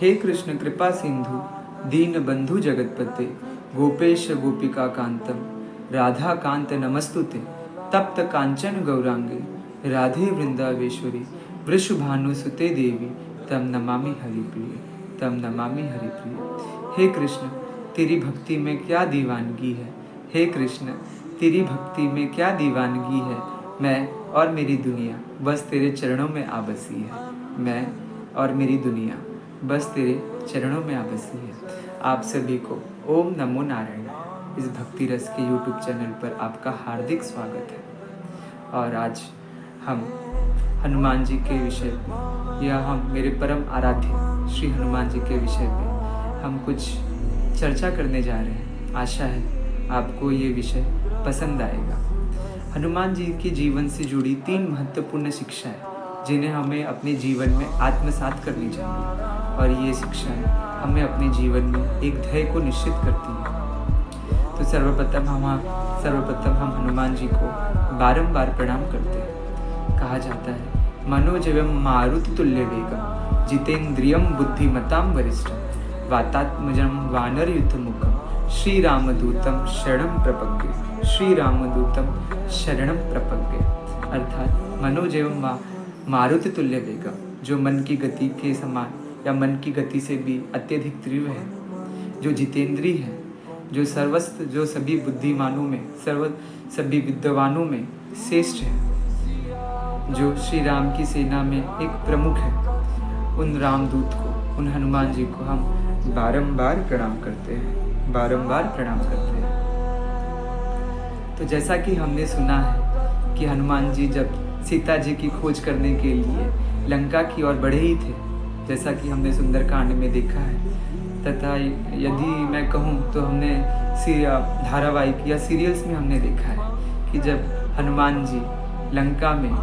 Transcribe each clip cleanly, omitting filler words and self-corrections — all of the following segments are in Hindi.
हे कृष्ण कृपा सिंधु दीन बंधु जगतपते गोपेश गोपिका कांतम राधा कांत नमस्तुते तप्त कांचन गौरांगे राधे वृंदावेश्वरी वृषभानुसुते देवी तम नमामि हरिप्रिय तम नमामि हरिप्रिय। हे कृष्ण तेरी भक्ति में क्या दीवानगी है, हे कृष्ण तेरी भक्ति में क्या दीवानगी है। मैं और मेरी दुनिया बस तेरे चरणों में आ बसी है, मैं और मेरी दुनिया बस तेरे चरणों में आ बसी है। आप सभी को ओम नमो नारायण इस भक्ति रस के यूट्यूब चैनल पर आपका हार्दिक स्वागत है। और आज हम हनुमान जी के विषय पे या हम मेरे परम आराध्य श्री हनुमान जी के विषय पे हम कुछ चर्चा करने जा रहे हैं। आशा है आपको ये विषय पसंद आएगा। हनुमान जी के जीवन से जुड़ी 3 महत्वपूर्ण शिक्षाएं जिन्हें हमें अपने जीवन में आत्मसात करनी चाहिए, और ये शिक्षाएं हमें अपने जीवन में एक ध्येय को निश्चित करती हैं। तो सर्वप्रथम हम हनुमान जी को बारंबार प्रणाम करते हैं। कहा जाता है मनोजवम मारुति तुल्य वेगम जितेंद्रियम बुद्धिमताम वरिष्ठम वातात्मजम वानर युद्ध मुखम श्री रामदूतम शरणम प्रपद्ये श्री रामदूतम शरणम प्रपद्ये। अर्थात मनोजवम मारुति तुल्य वेगम, जो मन की गति के समान या मन की गति से भी अत्यधिक तीव्र है, जो जितेंद्रीय है, जो सभी बुद्धिमानों में सभी विद्वानों में श्रेष्ठ है, जो श्री राम की सेना में एक प्रमुख है, उन रामदूत को, उन हनुमान जी को हम बारंबार प्रणाम करते हैं, बारंबार प्रणाम करते हैं। तो जैसा कि हमने सुना है कि हनुमान जी जब सीता जी की खोज करने के लिए लंका की ओर बढ़े ही थे, जैसा कि हमने सुंदरकांड में देखा है, तथा यदि मैं कहूँ तो हमने धारावाहिक या सीरियल्स में हमने देखा है कि जब हनुमान जी लंका में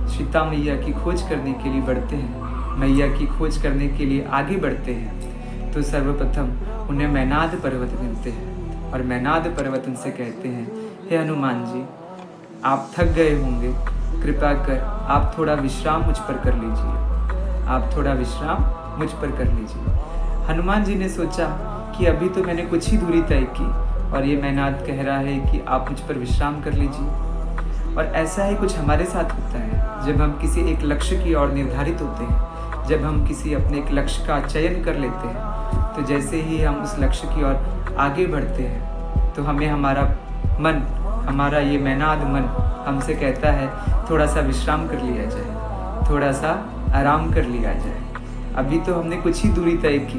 सीता मैया की खोज करने के लिए बढ़ते हैं, मैया की खोज करने के लिए आगे बढ़ते हैं, तो सर्वप्रथम उन्हें मैनाद पर्वत मिलते हैं, और मैनाद पर्वत उनसे कहते हैं, हे हनुमान जी आप थक गए होंगे, कृपा कर आप थोड़ा विश्राम मुझ पर कर लीजिए, आप थोड़ा विश्राम मुझ पर कर लीजिए। हनुमान जी ने सोचा कि अभी तो मैंने कुछ ही दूरी तय की और ये मैनाद कह रहा है कि आप मुझ पर विश्राम कर लीजिए। और ऐसा ही कुछ हमारे साथ होता है, जब हम किसी एक लक्ष्य की ओर निर्धारित होते हैं, जब हम किसी अपने एक लक्ष्य का चयन कर लेते हैं, तो जैसे ही हम उस लक्ष्य की ओर आगे बढ़ते हैं तो हमें हमारा ये मैनाद मन हमसे कहता है थोड़ा सा विश्राम कर लिया जाए, थोड़ा सा आराम कर लिया जाए। अभी तो हमने कुछ ही दूरी तय की,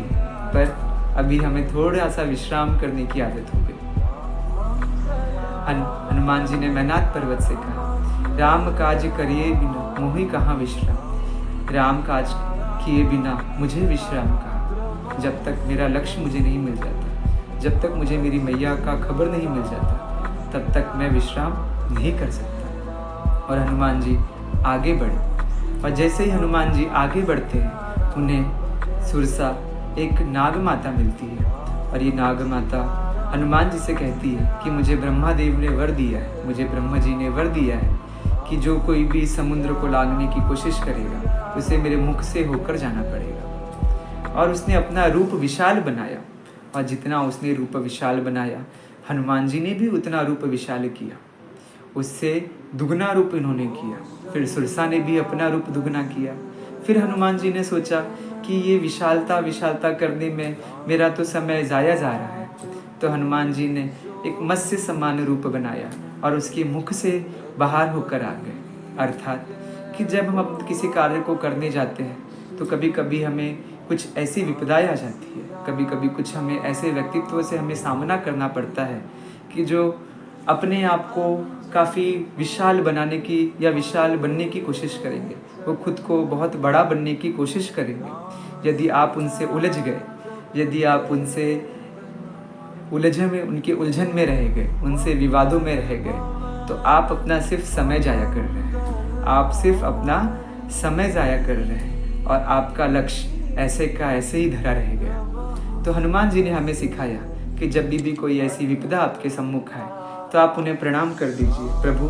पर अभी हमें थोड़ा सा विश्राम करने की आदत हो गई। हनुमान जी ने मैनाद पर्वत से कहा, राम काज करिए बिना मोहि कहाँ विश्राम, राम काज किए बिना मुझे विश्राम कहा। जब तक मेरा लक्ष्य मुझे नहीं मिल जाता, जब तक मुझे मेरी मैया का खबर नहीं मिल जाता, तब तक मैं विश्राम नहीं कर सकता। और हनुमान जी आगे बढ़े, और जैसे ही हनुमान जी आगे बढ़ते हैं उन्हें सुरसा एक नाग माता मिलती है, और ये नाग माता हनुमान जी से कहती है कि मुझे ब्रह्मा देव ने वर दिया है, मुझे ब्रह्मा जी ने वर दिया है कि जो कोई भी समुद्र को लांघने की कोशिश करेगा उसे मेरे मुख से होकर जाना पड़ेगा। और उसने अपना रूप विशाल बनाया, और जितना उसने रूप विशाल बनाया हनुमान जी ने भी उतना रूप विशाल किया, उससे दुगना रूप इन्होंने किया। फिर सुरसा ने भी अपना रूप दुगना किया। फिर हनुमान जी ने सोचा कि ये विशालता करने में मेरा तो समय ज़ाया जा रहा है, तो हनुमान जी ने एक मत्स्य समान रूप बनाया और उसके मुख से बाहर होकर आ गए। अर्थात कि जब हम किसी कार्य को करने जाते हैं तो कभी कभी हमें कुछ ऐसी विपदाएं आ जाती है, कभी कभी कुछ हमें ऐसे व्यक्तित्व से हमें सामना करना पड़ता है कि जो अपने आप को काफ़ी विशाल बनाने की या विशाल बनने की कोशिश करेंगे, वो खुद को बहुत बड़ा बनने की कोशिश करेंगे। यदि आप उनसे उलझ गए, यदि आप उनसे उनके उलझन में रह गए, उनसे विवादों में रह गए, तो आप अपना सिर्फ समय जाया कर रहे हैं, आप सिर्फ अपना समय जाया कर रहे हैं, और आपका लक्ष्य ऐसे का ऐसे ही धरा रह गया। तो हनुमान जी ने हमें सिखाया कि जब भी कोई ऐसी विपदा आपके सम्मुख आए तो आप उन्हें प्रणाम कर दीजिए, प्रभु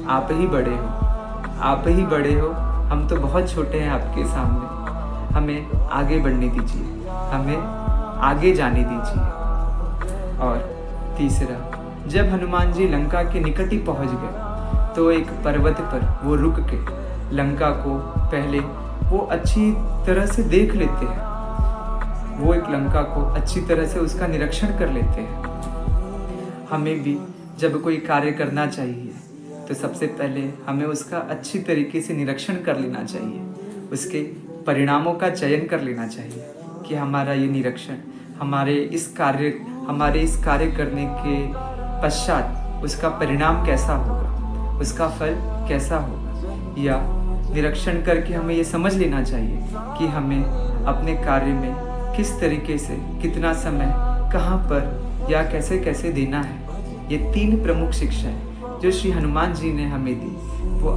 आप ही बड़े हो, आप ही बड़े हो, हम तो बहुत छोटे हैं आपके सामने। हमें आगे बढ़ने दीजिए, हमें आगे जाने दीजिए। और तीसरा, जब हनुमान जी लंका के निकट ही पहुंच गए तो एक पर्वत पर वो रुक के लंका को पहले वो अच्छी तरह से देख लेते हैं। वो एक लंका को अच्छी तरह से उसका निरीक्षण कर लेते हैं। हमें भी जब कोई कार्य करना चाहिए तो सबसे पहले हमें उसका अच्छी तरीके से निरीक्षण कर लेना चाहिए, उसके परिणामों का चयन कर लेना चाहिए कि हमारा ये निरीक्षण हमारे इस कार्य करने के पश्चात उसका परिणाम कैसा होगा, उसका फल कैसा होगा। या निरीक्षण करके हमें ये समझ लेना चाहिए कि हमें अपने कार्य में किस तरीके से कितना समय कहाँ पर या कैसे कैसे देना है। ये 3 प्रमुख शिक्षाएं जो श्री हनुमान जी ने हमें दी, वो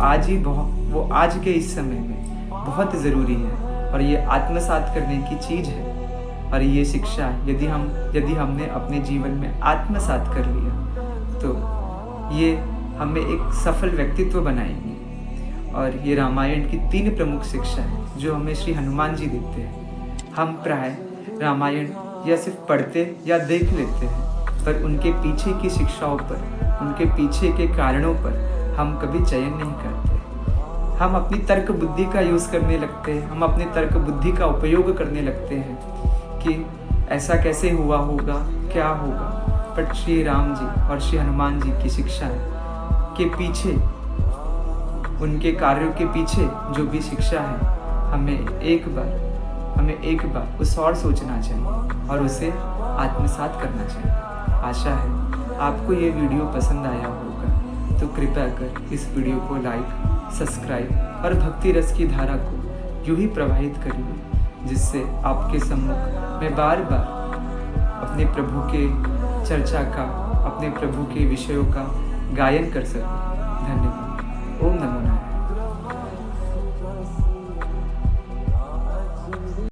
आज के इस समय में बहुत ज़रूरी है और ये आत्मसात करने की चीज़ है। और ये शिक्षा यदि हमने अपने जीवन में आत्मसात कर लिया तो ये हमें एक सफल व्यक्तित्व बनाएंगे। और ये रामायण की 3 प्रमुख शिक्षाएं जो हमें श्री हनुमान जी देते हैं। हम प्राय रामायण या सिर्फ पढ़ते या देख लेते हैं, पर उनके पीछे की शिक्षाओं पर, उनके पीछे के कारणों पर हम कभी चयन नहीं करते। हम अपनी तर्क बुद्धि का यूज़ करने लगते हैं, हम अपनी तर्क बुद्धि का उपयोग करने लगते हैं कि ऐसा कैसे हुआ होगा, क्या होगा। पर श्री राम जी और श्री हनुमान जी की शिक्षा के पीछे, उनके कार्यों के पीछे जो भी शिक्षा है, हमें एक बार उस और सोचना चाहिए और उसे आत्मसात करना चाहिए। आशा है आपको ये वीडियो पसंद आया होगा, तो कृपया कर इस वीडियो को लाइक, सब्सक्राइब और भक्ति रस की धारा को यूं ही प्रवाहित करिए, जिससे आपके सम्मुख मैं बार बार अपने प्रभु के चर्चा का, अपने प्रभु के विषयों का गायन कर सकूं।